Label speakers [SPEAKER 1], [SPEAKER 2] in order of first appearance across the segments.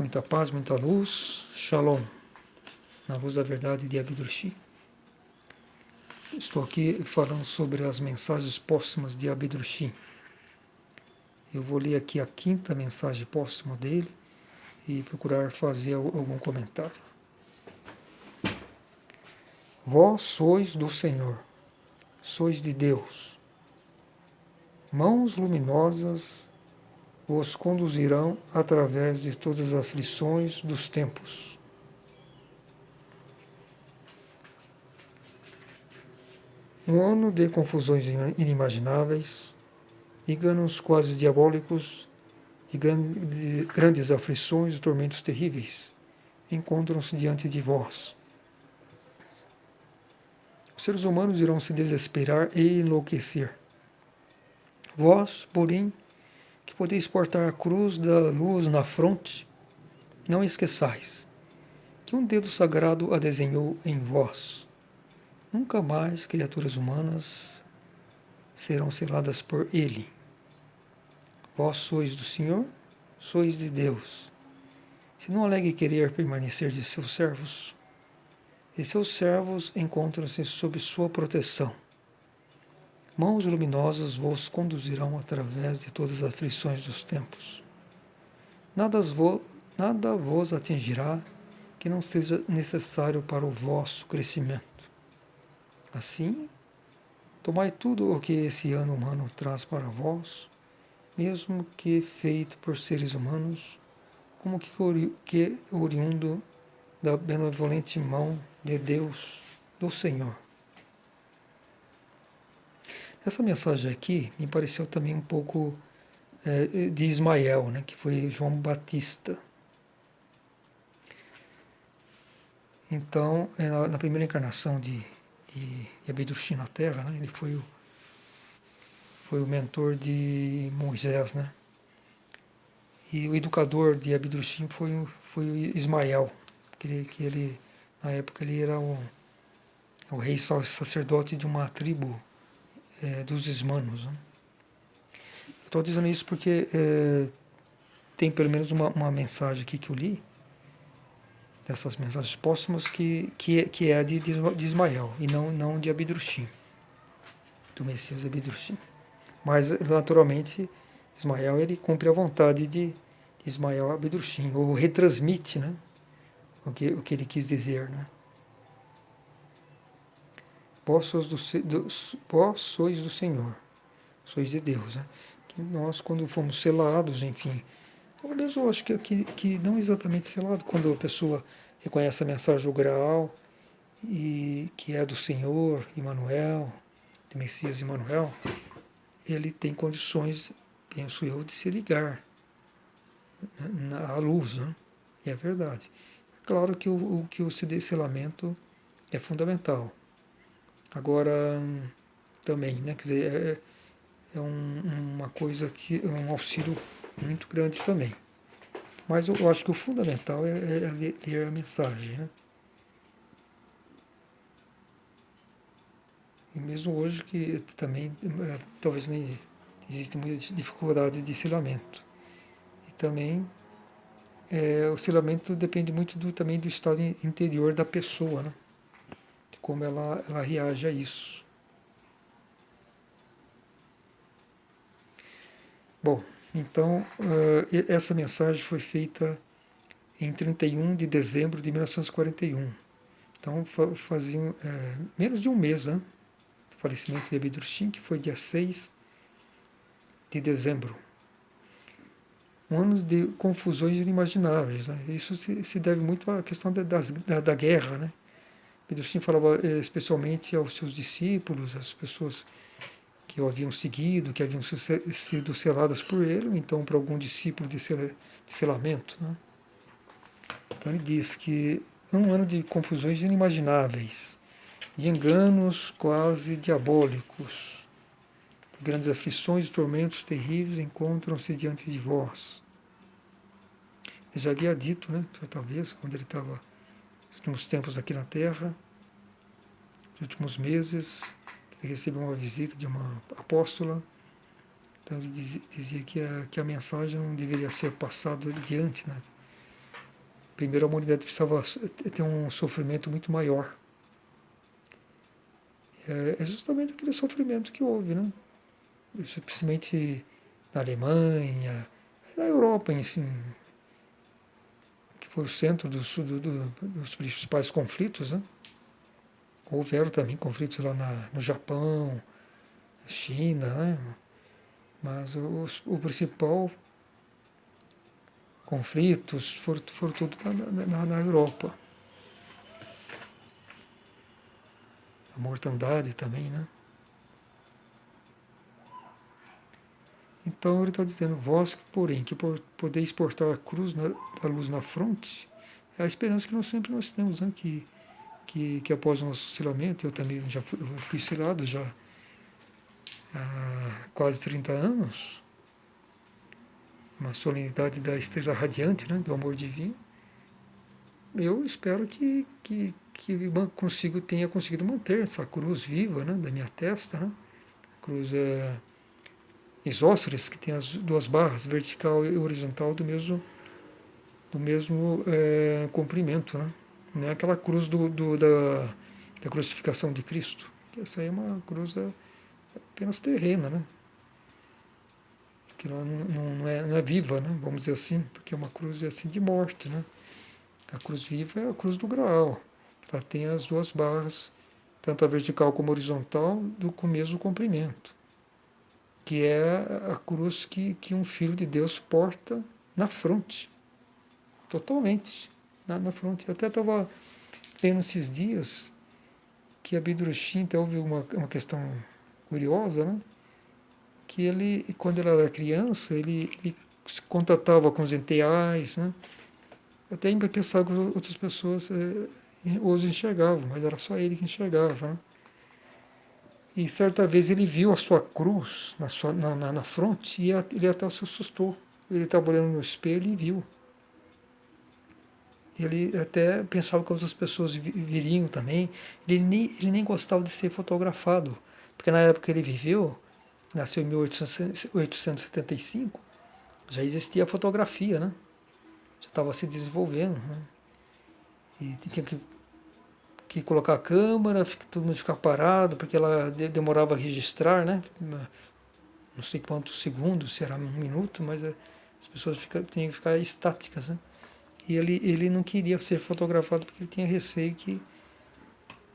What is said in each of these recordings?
[SPEAKER 1] Muita paz, muita luz. Shalom. Na luz da verdade de Abidurshi. Estou aqui falando sobre as mensagens póstumas de Abidurshi. Eu vou ler aqui a quinta mensagem póstuma dele e procurar fazer algum comentário. Vós sois do Senhor, sois de Deus. Mãos luminosas vos conduzirão através de todas as aflições dos tempos. Um ano de confusões inimagináveis, enganos quase diabólicos, de grandes aflições e tormentos terríveis, encontram-se diante de vós. Os seres humanos irão se desesperar e enlouquecer. Vós, porém, que podeis portar a cruz da luz na fronte, não esqueçais que um dedo sagrado a desenhou em vós. Nunca mais criaturas humanas serão seladas por ele. Vós sois do Senhor, sois de Deus. Se não alegue querer permanecer de seus servos, e seus servos encontram-se sob sua proteção. Mãos luminosas vos conduzirão através de todas as aflições dos tempos. Nada vos atingirá que não seja necessário para o vosso crescimento. Assim, tomai tudo o que esse ano humano traz para vós, mesmo que feito por seres humanos, como que oriundo da benevolente mão de Deus, do Senhor. Essa mensagem aqui me pareceu também um pouco de Ismael, né, que foi João Batista. Então, na primeira encarnação de Abidurshi na Terra, né, ele foi o mentor de Moisés, né? E o educador de Abidurshi foi o Ismael, que ele, na época, ele era o rei sacerdote de uma tribo dos Ismanos. Né? Estou dizendo isso porque tem pelo menos uma mensagem aqui que eu li, dessas mensagens póstumas, que é de Ismael, e não de Abidurshi, do Messias Abidurshi. Mas, naturalmente, Ismael ele cumpre a vontade de Ismael Abidurshi, ou retransmite, né, o que ele quis dizer. Né? Vós sois do Senhor, sois de Deus. Né? Que nós, quando fomos selados, enfim, ou mesmo eu acho que não exatamente selado, quando a pessoa reconhece a mensagem do Graal, e que é do Senhor, Emmanuel, de Messias Emmanuel, ele tem condições, penso eu, de se ligar à luz, né? E é verdade. Claro que o selamento é fundamental. Agora, também, né? Quer dizer, uma coisa que é um auxílio muito grande também. Mas eu acho que o fundamental é ler a mensagem, né? E mesmo hoje que também talvez nem existe muita dificuldade de selamento. E também o selamento depende muito também do estado interior da pessoa, né? De como ela reage a isso. Bom, então essa mensagem foi feita em 31 de dezembro de 1941. Então faziam menos de um mês, né? Do falecimento de Abidurshi, que foi dia 6 de dezembro. Um ano de confusões inimagináveis. Né? Isso se deve muito à questão da guerra. Né? Abidurshi falava especialmente aos seus discípulos, às pessoas que o haviam seguido, que haviam sido seladas por ele, então para algum discípulo de selamento. Né? Então ele diz que é um ano de confusões inimagináveis, de enganos quase diabólicos, de grandes aflições e tormentos terríveis encontram-se diante de vós. Ele já havia dito, né, certa vez, quando ele estava nos últimos tempos aqui na Terra, nos últimos meses, ele recebeu uma visita de uma apóstola. Então ele dizia que a mensagem não deveria ser passada adiante, né? Primeiro a humanidade precisava ter um sofrimento muito maior. É justamente aquele sofrimento que houve, né? Principalmente na Alemanha, na Europa em si, que foi o centro dos principais conflitos, né? Houveram também conflitos lá no Japão, China, né? Mas o principal conflitos foram tudo na Europa. A mortandade também, né? Então ele está dizendo, vós, porém, que podeis portar a cruz da luz na fronte, é a esperança que nós temos, né? Que após o nosso selamento, eu também eu fui selado já há quase 30 anos, uma solenidade da estrela radiante, né? Do amor divino. Eu espero que tenha conseguido manter essa cruz viva, né? Da minha testa, né? A cruz isósceles, que tem as duas barras, vertical e horizontal, do mesmo comprimento, né? Não é aquela cruz da crucificação de Cristo. Essa aí é uma cruz apenas terrena, né? Que ela não é viva, né? Vamos dizer assim, porque é uma cruz assim de morte, né? A cruz viva é a cruz do Graal. Ela tem as duas barras, tanto a vertical como a horizontal, com o mesmo comprimento, que é a cruz que um filho de Deus porta na fronte, totalmente, na fronte. Eu até estava lendo esses dias que a Bidrushim, até houve uma questão curiosa, né? Que ele, quando ele era criança, ele se contatava com os enteais, né? Até ainda pensava que outras pessoas os enxergavam, mas era só ele que enxergava, né? E certa vez ele viu a sua cruz na fronte e ele até se assustou. Ele estava olhando no espelho e viu. Ele até pensava que outras pessoas viriam também. Ele nem gostava de ser fotografado, porque na época que ele viveu, nasceu em 1875, já existia a fotografia, né? Já estava se desenvolvendo, né? E tinha que colocar a câmera, todo mundo ficar parado, porque ela demorava a registrar, né? Não sei quantos segundos, se era 1 minuto, mas as pessoas tinham que ficar estáticas, né? E ele não queria ser fotografado porque ele tinha receio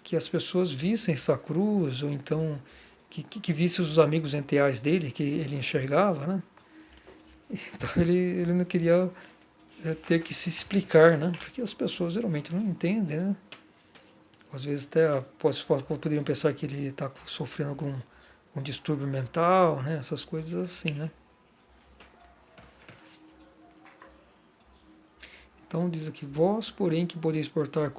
[SPEAKER 1] que as pessoas vissem essa cruz, ou então que vissem os amigos enteais dele, que ele enxergava, né? Então ele não queria ter que se explicar, né? Porque as pessoas geralmente não entendem, né? Às vezes até poderiam pensar que ele está sofrendo algum um distúrbio mental, né? Essas coisas assim, né? Então diz aqui, vós, porém, que podeis portar a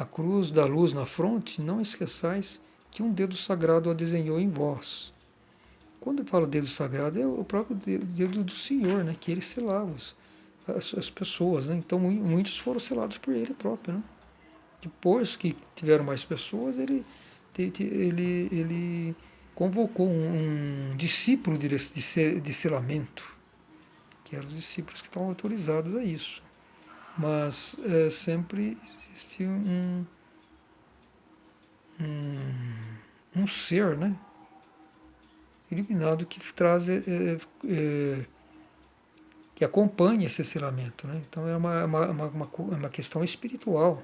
[SPEAKER 1] cruz da luz na fronte, não esqueçais que um dedo sagrado a desenhou em vós. Quando eu falo dedo sagrado, é o próprio dedo do Senhor, né? Que ele selava as pessoas, né? Então muitos foram selados por ele próprio, né? Depois que tiveram mais pessoas, ele convocou um discípulo de selamento, que eram os discípulos que estavam autorizados a isso. Mas sempre existe um ser, né, iluminado que traz, que acompanha esse selamento. Né? Então é uma questão espiritual.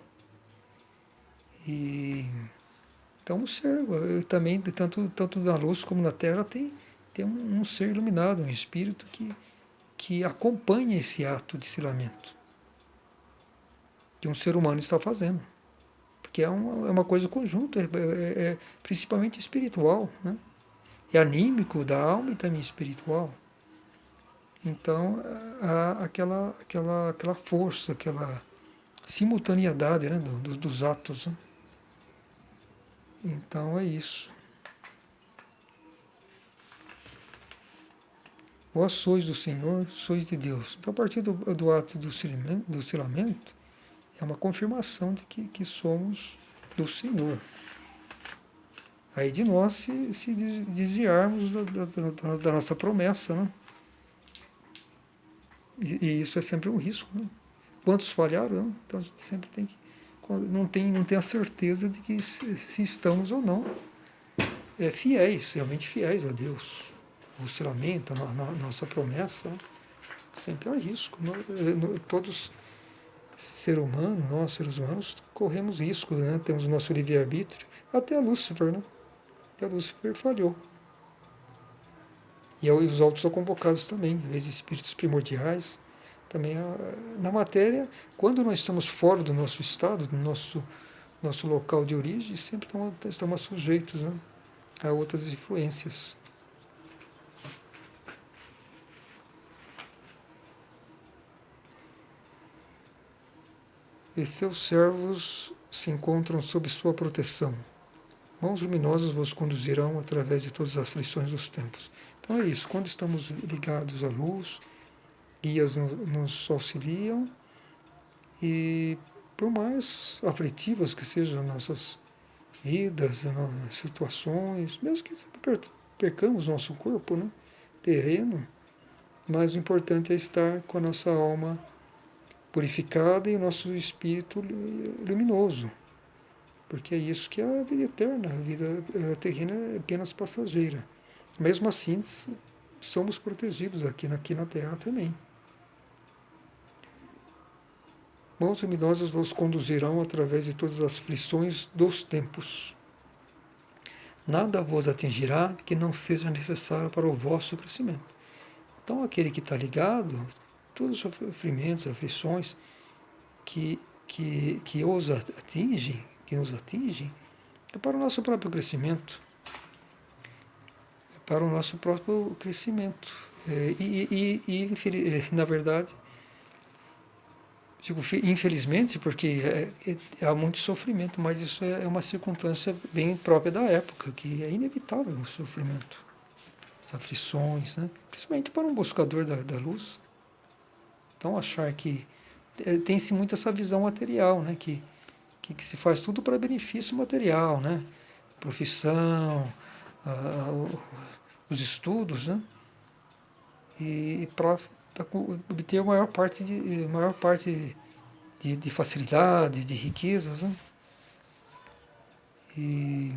[SPEAKER 1] E então o ser também, tanto na luz como na terra, tem um ser iluminado, um espírito que acompanha esse ato de selamento que um ser humano está fazendo. Porque é uma coisa conjunta, principalmente espiritual, né? É anímico da alma e também espiritual. Então, há aquela força, aquela simultaneidade, né, dos atos. Né? Então, é isso. Vós sois do Senhor, sois de Deus. Então, a partir do ato do selamento, é uma confirmação de que somos do Senhor. Aí de nós se desviarmos da nossa promessa, né? E isso é sempre um risco, né? Quantos falharam? Não? Então a gente sempre tem que não tem a certeza de que se estamos ou não fiéis, realmente fiéis a Deus. O se lamenta, a nossa promessa, né? Sempre há risco. Todos ser humano, nós seres humanos, corremos risco, né? Temos o nosso livre-arbítrio. Até Lúcifer, né? Até Lúcifer falhou. E os outros são convocados também, em vez de espíritos primordiais. Também na matéria, quando nós estamos fora do nosso estado, do nosso local de origem, sempre estamos sujeitos, né, a outras influências. E seus servos se encontram sob sua proteção. Mãos luminosas vos conduzirão através de todas as aflições dos tempos. Então é isso, quando estamos ligados à luz, guias nos auxiliam e por mais aflitivas que sejam nossas vidas, situações, mesmo que percamos nosso corpo, né, terreno, mas o importante é estar com a nossa alma purificada e o nosso espírito luminoso, porque é isso que é a vida eterna, a vida terrena é apenas passageira. Mesmo assim, somos protegidos aqui na Terra também. Mãos luminosas vos conduzirão através de todas as aflições dos tempos. Nada vos atingirá que não seja necessário para o vosso crescimento. Então, aquele que está ligado, todos os sofrimentos, aflições que os atingem, que nos atingem, é para o nosso próprio crescimento. É para o nosso próprio crescimento. Na verdade, digo, infelizmente, porque há muito sofrimento, mas isso é uma circunstância bem própria da época, que é inevitável o sofrimento, as aflições, né? Principalmente para um buscador da luz. Então, achar que tem-se muito essa visão material, né? Que se faz tudo para benefício material, né? Profissão, os estudos, né? E para obter a maior parte de facilidades, de riquezas, né? E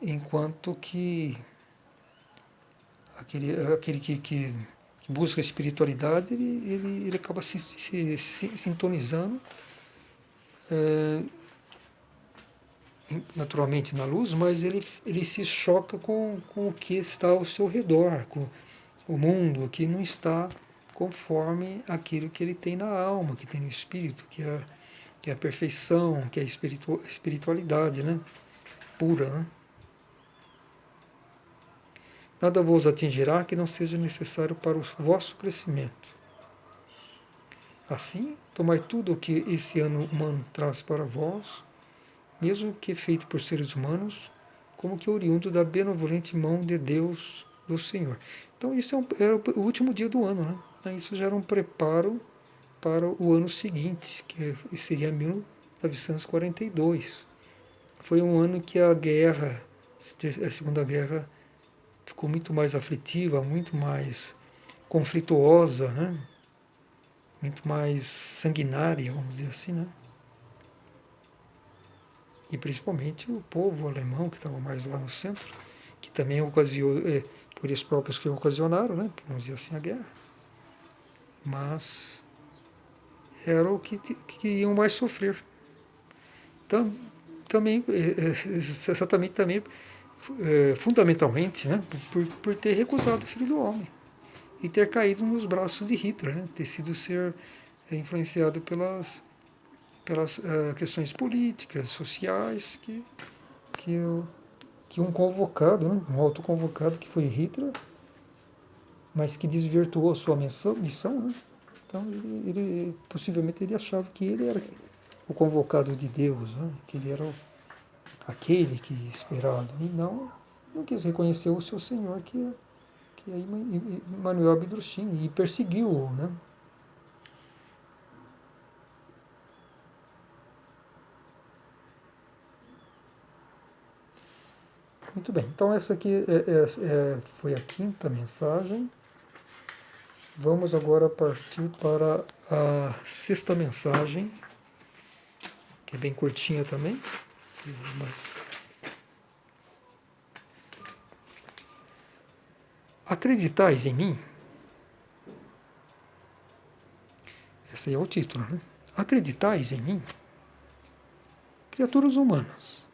[SPEAKER 1] enquanto que aquele que busca a espiritualidade, ele acaba se sintonizando naturalmente na luz, mas ele se choca com o que está ao seu redor, com o mundo que não está conforme aquilo que ele tem na alma, que tem no espírito, que é a perfeição, que é a espiritualidade, né? Pura, né? Nada vos atingirá que não seja necessário para o vosso crescimento. Assim, tomai tudo o que esse ano humano traz para vós, mesmo que feito por seres humanos, como que oriundo da benevolente mão de Deus, do Senhor. Então, isso era o último dia do ano, né? Isso já era um preparo para o ano seguinte, que seria 1942. Foi um ano que a Segunda Guerra, ficou muito mais aflitiva, muito mais conflituosa, né? Muito mais sanguinária, vamos dizer assim, né? E principalmente o povo alemão, que estava mais lá no centro, que também ocasionou, por eles próprios que ocasionaram, né? Vamos dizer assim, a guerra. Mas era o que iam mais sofrer. Então, também, exatamente também, fundamentalmente, né? Por ter recusado o Filho do Homem e ter caído nos braços de Hitler, né? Ter sido influenciado pelas questões políticas, sociais, que um convocado, né, um autoconvocado que foi Hitler, mas que desvirtuou a sua missão, né? Então possivelmente ele achava que ele era o convocado de Deus, né? Que ele era aquele que esperado, e não quis reconhecer o seu Senhor, que é Emmanuel Abdruchin, e perseguiu-o, né? Muito bem, então essa aqui foi a quinta mensagem Vamos agora partir para a sexta mensagem, que é bem curtinha também. Acreditais em mim? Esse é o título, né? Acreditais em mim? Criaturas humanas,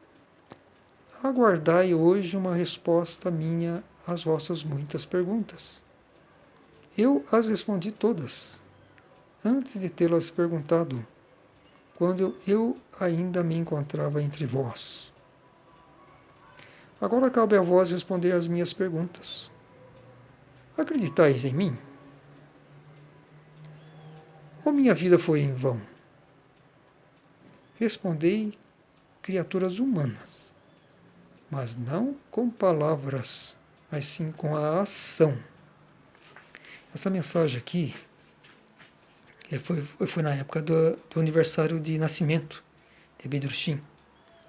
[SPEAKER 1] aguardai hoje uma resposta minha às vossas muitas perguntas. Eu as respondi todas, antes de tê-las perguntado, quando eu ainda me encontrava entre vós. Agora cabe a vós responder às minhas perguntas. Acreditais em mim? Ou minha vida foi em vão? Respondei, criaturas humanas, mas não com palavras, mas sim com a ação. Essa mensagem aqui foi na época do aniversário de nascimento de Bedrushim.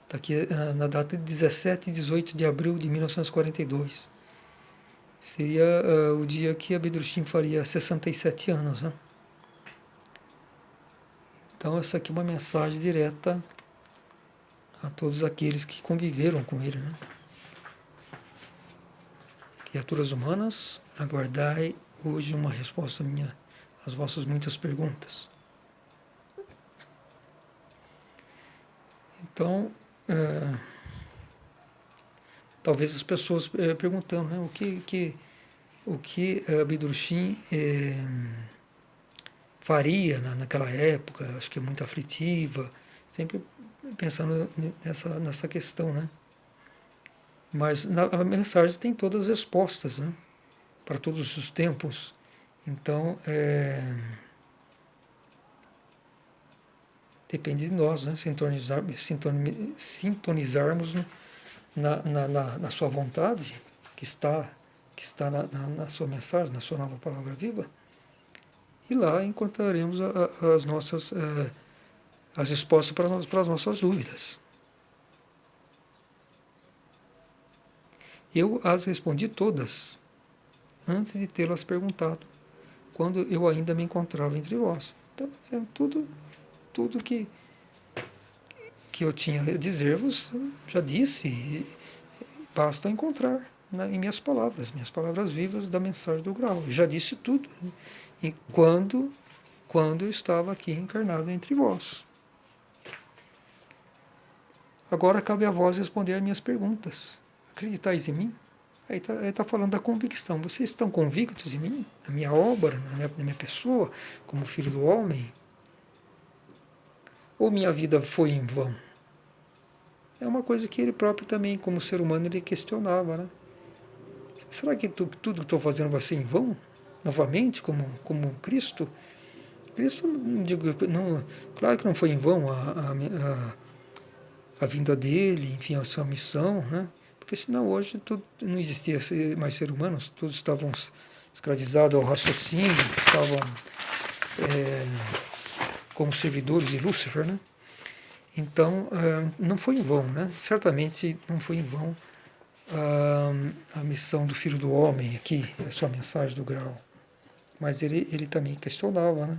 [SPEAKER 1] Está aqui na data de 17 e 18 de abril de 1942. Seria o dia que a Bedrushim faria 67 anos. Né? Então, essa aqui é uma mensagem direta a todos aqueles que conviveram com ele. Né? Criaturas humanas, aguardai hoje uma resposta minha às vossas muitas perguntas. Então, talvez as pessoas perguntando, né, o que Bedrushim faria naquela época, acho que é muito aflitiva, sempre pensando nessa questão, né? Mas a mensagem tem todas as respostas, né? Para todos os tempos. Então, depende de nós, né? Sintonizarmos na sua vontade, que está na sua mensagem, na sua nova palavra viva, e lá encontraremos as nossas as respostas para as nossas dúvidas. Eu as respondi todas, antes de tê-las perguntado, quando eu ainda me encontrava entre vós. Então, tudo que eu tinha a dizer-vos, já disse, e basta encontrar em minhas palavras vivas da mensagem do grau. Eu já disse tudo. E quando eu estava aqui encarnado entre vós. Agora cabe a vós responder as minhas perguntas. Acreditais em mim? Aí está falando da convicção. Vocês estão convictos em mim? Na minha obra, na minha pessoa, como filho do homem? Ou minha vida foi em vão? É uma coisa que ele próprio também, como ser humano, ele questionava. Né? Será que tudo que estou fazendo vai ser em vão? Novamente, como Cristo? Cristo, claro que não foi em vão a vinda dele, enfim, a sua missão, né? Porque senão hoje não existia mais seres humanos, todos estavam escravizados ao raciocínio, estavam como servidores de Lúcifer, né? Então, não foi em vão, né? Certamente não foi em vão a missão do Filho do Homem aqui, a sua mensagem do grau. Mas ele também questionava, né?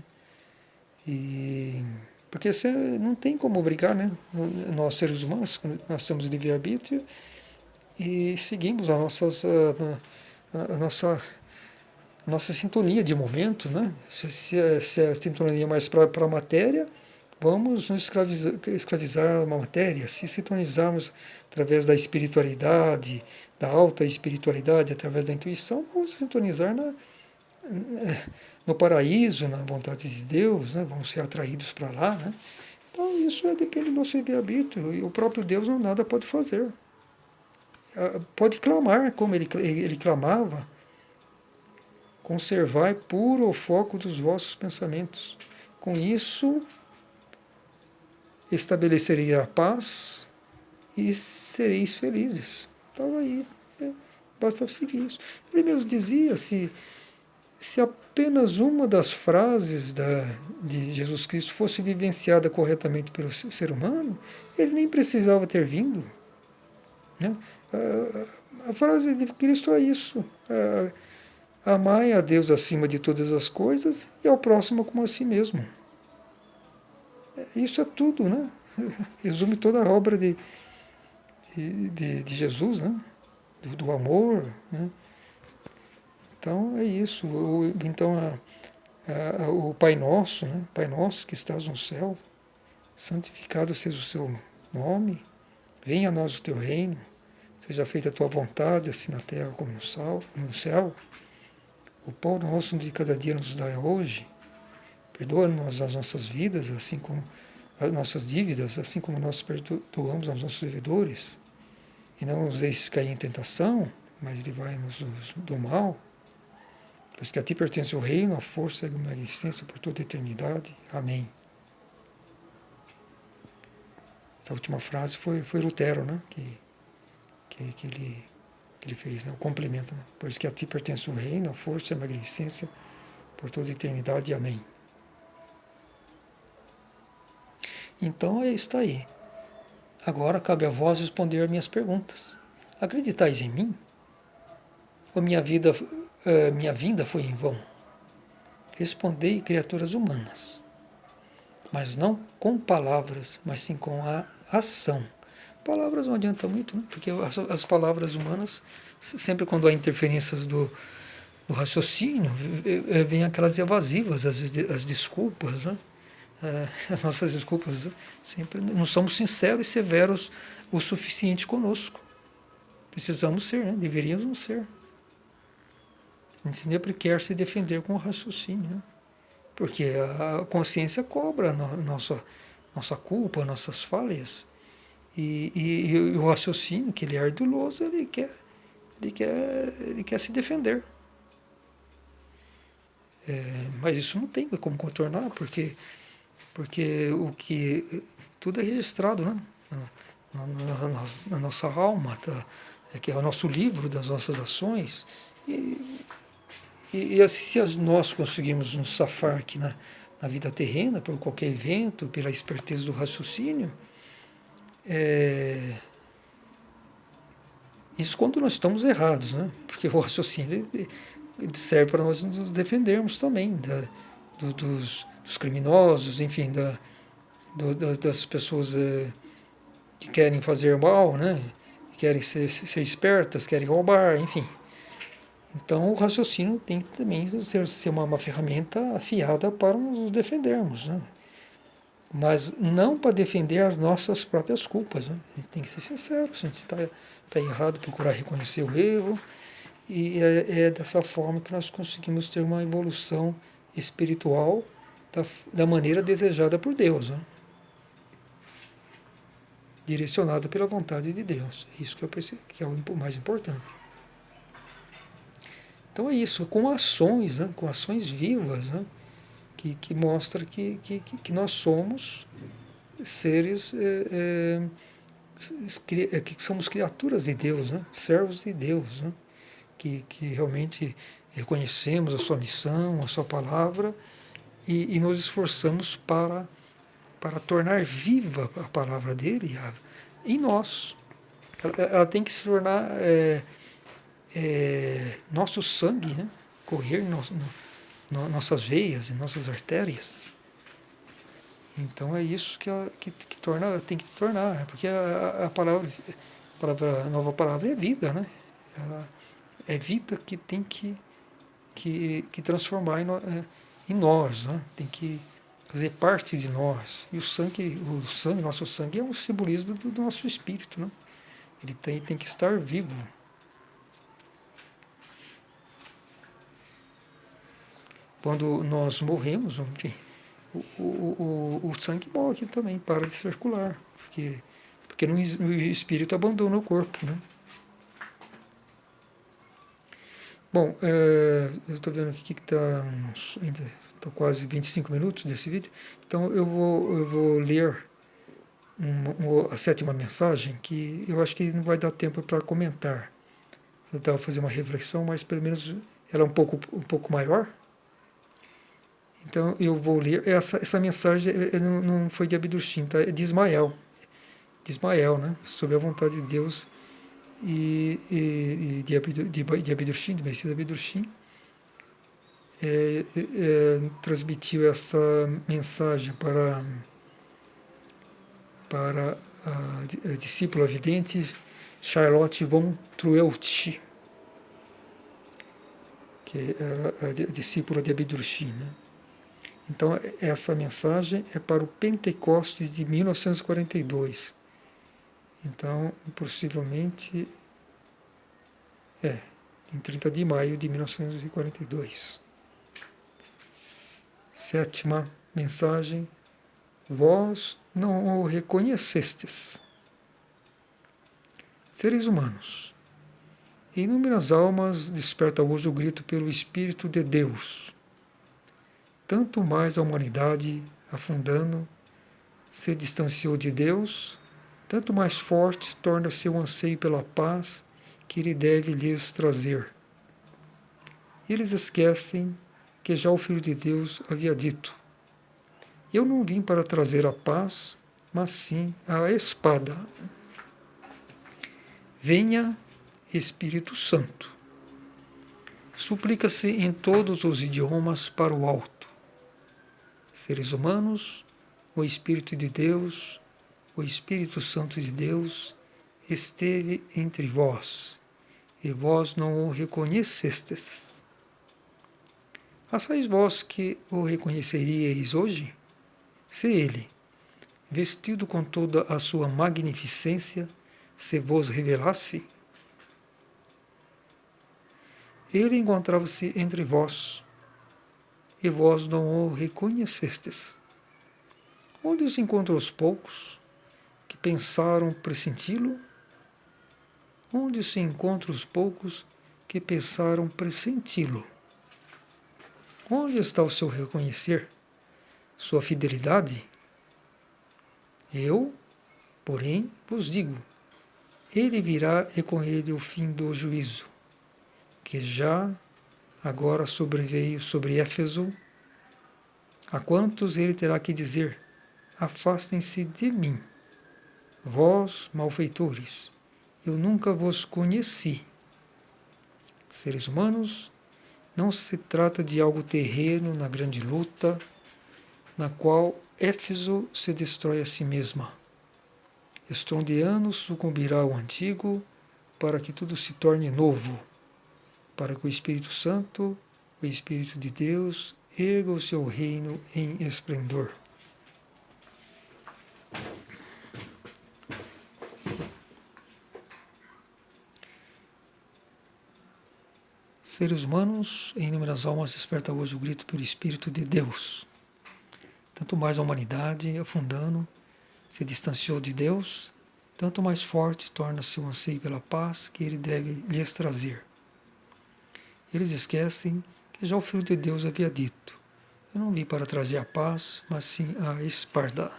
[SPEAKER 1] Porque você não tem como obrigar, né? Nós, seres humanos, nós temos livre-arbítrio e seguimos a nossa sintonia de momento, né? Se a sintonia é mais para a matéria, vamos nos escravizar uma matéria. Se sintonizarmos através da espiritualidade, da alta espiritualidade, através da intuição, vamos sintonizar no paraíso, na vontade de Deus, né? Vamos ser atraídos para lá. Né? Então isso depende do nosso livre-arbítrio, e o próprio Deus não nada pode fazer. Pode clamar como ele clamava: conservai puro o foco dos vossos pensamentos. Com isso, estabelecerei a paz e sereis felizes. Então aí, basta seguir isso. Ele mesmo dizia, se apenas uma das frases de Jesus Cristo fosse vivenciada corretamente pelo ser humano, ele nem precisava ter vindo. Né? A frase de Cristo é isso. Amai a Deus acima de todas as coisas e ao próximo como a si mesmo. Isso é tudo, né? Resume toda a obra de Jesus, né? Do amor, né? Então é isso. Então o Pai Nosso, né? Pai Nosso que estás no céu, santificado seja o seu nome, venha a nós o teu reino, seja feita a tua vontade, assim na terra como no céu. O pão nosso de cada dia nos dá hoje. Perdoa-nos as nossas vidas, assim como as nossas dívidas, assim como nós perdoamos aos nossos devedores. E não nos deixes cair em tentação, mas livrai-nos do mal. Pois que a ti pertence o reino, a força e a magnificência por toda a eternidade. Amém. Essa última frase foi Lutero, né? Que ele fez, né? O complemento. Né? Pois que a ti pertence o reino, a força e a magnificência por toda a eternidade. Amém. Então é isso aí. Agora cabe a vós responder minhas perguntas. Acreditais em mim? Ou minha vinda foi em vão? Respondei, criaturas humanas, mas não com palavras, mas sim com a ação. Palavras não adianta muito, né? Porque as palavras humanas, sempre quando há interferências do raciocínio, vem aquelas evasivas, as desculpas, né? As nossas desculpas sempre não somos sinceros e severos o suficiente conosco. Precisamos ser, né? Deveríamos ser. A gente sempre quer se defender com o raciocínio, né? Porque a consciência cobra nossa culpa, nossas falhas. E o raciocínio, que ele é ardiloso, ele quer se defender. Mas isso não tem como contornar, porque tudo é registrado, né? Na nossa alma, tá? Que é o nosso livro das nossas ações. E se nós conseguimos nos safar aqui na vida terrena, por qualquer evento, pela esperteza do raciocínio, isso quando nós estamos errados, né? Porque o raciocínio ele serve para nós nos defendermos também dos criminosos, enfim, das pessoas que querem fazer mal, né? Que querem ser espertas, querem roubar, enfim. Então o raciocínio tem que também ser uma ferramenta afiada para nos defendermos, né? Mas não para defender as nossas próprias culpas, né? A gente tem que ser sincero, se a gente está errado, procurar reconhecer o erro, e é dessa forma que nós conseguimos ter uma evolução espiritual da maneira desejada por Deus, né? Direcionada pela vontade de Deus. Isso que eu pensei que é o mais importante. Então é isso, com ações, né? Com ações vivas, né? Que mostra que nós somos seres que somos criaturas de Deus, né? Servos de Deus, né? Que realmente reconhecemos a sua missão, a sua palavra e nos esforçamos para tornar viva a palavra dele em nós. Ela tem que se tornar nosso sangue, né? Correr nossas veias e nossas artérias. Então é isso tem que tornar, né? Porque a nova palavra é vida, né? Ela é vida que tem que transformar em nós, né? Tem que fazer parte de nós. E nosso sangue é um simbolismo do nosso espírito, né? Ele tem que estar vivo. Quando nós morremos, enfim, o sangue morre aqui também, para de circular, porque o espírito abandona o corpo, né? Bom, eu estou vendo aqui que está quase 25 minutos desse vídeo, então eu vou ler a sétima mensagem, que eu acho que não vai dar tempo para comentar. Eu estava fazendo uma reflexão, mas pelo menos ela é um pouco maior. Então eu vou ler. Essa mensagem não foi de Abdushim, tá? É de Ismael. De Ismael, né? Sobre a vontade de Deus e de Abdushim, do Messias Abdushim. transmitiu essa mensagem para a discípula vidente Charlotte von Treucht, que era a discípula de Abidurshi, né? Então, essa mensagem é para o Pentecostes de 1942. Então, possivelmente, em 30 de maio de 1942. Sétima mensagem: vós não o reconhecestes. Seres humanos, inúmeras almas desperta hoje o grito pelo Espírito de Deus. Tanto mais a humanidade, afundando, se distanciou de Deus, tanto mais forte torna-se o anseio pela paz que Ele deve lhes trazer. Eles esquecem que já o Filho de Deus havia dito: eu não vim para trazer a paz, mas sim a espada. Venha, Espírito Santo. Suplica-se em todos os idiomas para o alto. Seres humanos, o Espírito de Deus, o Espírito Santo de Deus, esteve entre vós, e vós não o reconhecestes. Assais vós que o reconheceríeis hoje, se ele, vestido com toda a sua magnificência, se vos revelasse? Ele encontrava-se entre vós, e vós não o reconhecestes. Onde se encontram os poucos que pensaram pressenti-lo? Onde se encontram os poucos que pensaram pressenti-lo? Onde está o seu reconhecer, sua fidelidade? Eu, porém, vos digo, ele virá e com ele o fim do juízo, que já agora sobreveio sobre Éfeso, a quantos ele terá que dizer: afastem-se de mim, vós, malfeitores, eu nunca vos conheci. Seres humanos, não se trata de algo terreno na grande luta, na qual Éfeso se destrói a si mesma. Estrondiano sucumbirá ao antigo, para que tudo se torne novo, para que o Espírito Santo, o Espírito de Deus, erga o seu reino em esplendor. Seres humanos, em inúmeras almas desperta hoje o grito pelo Espírito de Deus. Tanto mais a humanidade, afundando, se distanciou de Deus, tanto mais forte torna-se o anseio pela paz que Ele deve lhes trazer. Eles esquecem que já o Filho de Deus havia dito: eu não vim para trazer a paz, mas sim a espada.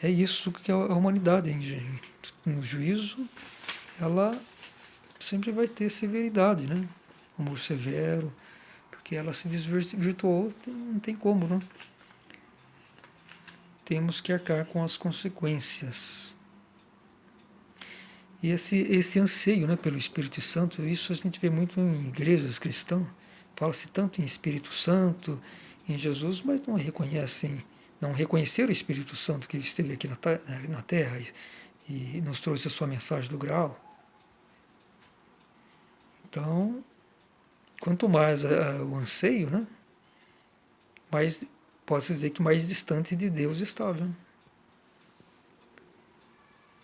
[SPEAKER 1] É isso que a humanidade, no juízo, ela sempre vai ter severidade, né? Amor severo, porque ela se desvirtuou, não tem como, né? Temos que arcar com as consequências. E esse anseio, né, pelo Espírito Santo, isso a gente vê muito em igrejas cristãs, fala-se tanto em Espírito Santo, em Jesus, mas não reconheceram o Espírito Santo que esteve aqui na Terra e nos trouxe a sua mensagem do grau. Então, quanto mais o anseio, né, mais, posso dizer que mais distante de Deus estava. Né?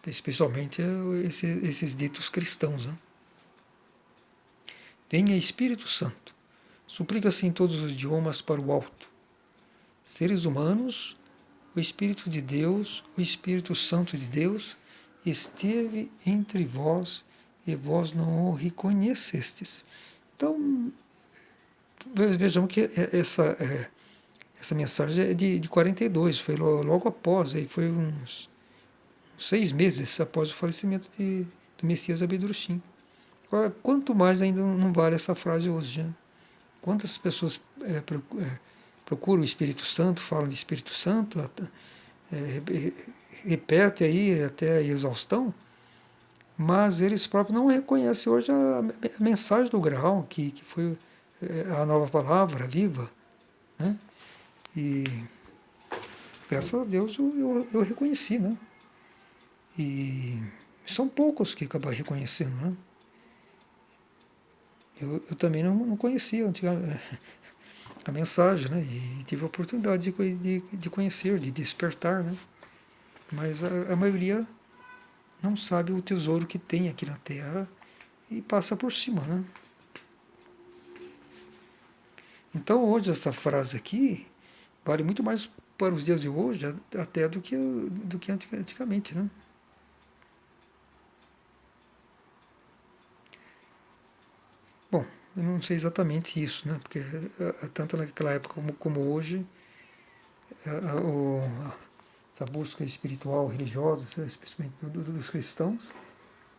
[SPEAKER 1] Especialmente esses ditos cristãos. Né? Venha Espírito Santo, suplica-se em todos os idiomas para o alto. Seres humanos, o Espírito de Deus, o Espírito Santo de Deus, esteve entre vós e vós não o reconhecestes. Então, vejamos que essa mensagem é de 42, foi logo após, aí foi uns 6 meses após o falecimento do Messias Abidurshim. Agora, quanto mais ainda não vale essa frase hoje, né? Quantas pessoas procuram o Espírito Santo, falam de Espírito Santo, repete aí até a exaustão, mas eles próprios não reconhecem hoje a mensagem do grau que foi a nova palavra viva, né? E graças a Deus eu reconheci, né? E são poucos que acabam reconhecendo, né? Eu também não conhecia a mensagem, né? E tive a oportunidade de conhecer, de despertar, né? Mas a maioria não sabe o tesouro que tem aqui na Terra e passa por cima, né? Então hoje essa frase aqui vale muito mais para os dias de hoje até do que antigamente, né? Bom, eu não sei exatamente isso, né? Porque tanto naquela época como hoje, essa busca espiritual, religiosa, especialmente dos cristãos,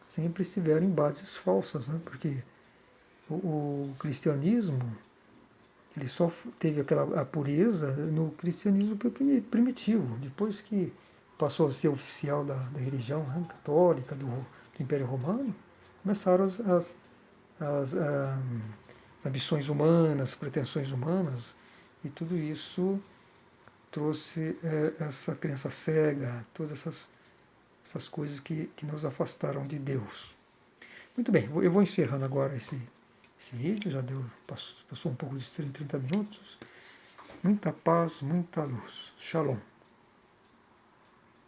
[SPEAKER 1] sempre estiveram em bases falsas, né? Porque o cristianismo ele só teve a pureza no cristianismo primitivo, depois que passou a ser oficial da religião, né, católica, do Império Romano, começaram as ambições humanas, pretensões humanas, e tudo isso trouxe essa crença cega, todas essas coisas que nos afastaram de Deus. Muito bem, eu vou encerrando agora esse vídeo, já passou um pouco de 30 minutos. Muita paz, muita luz. Shalom.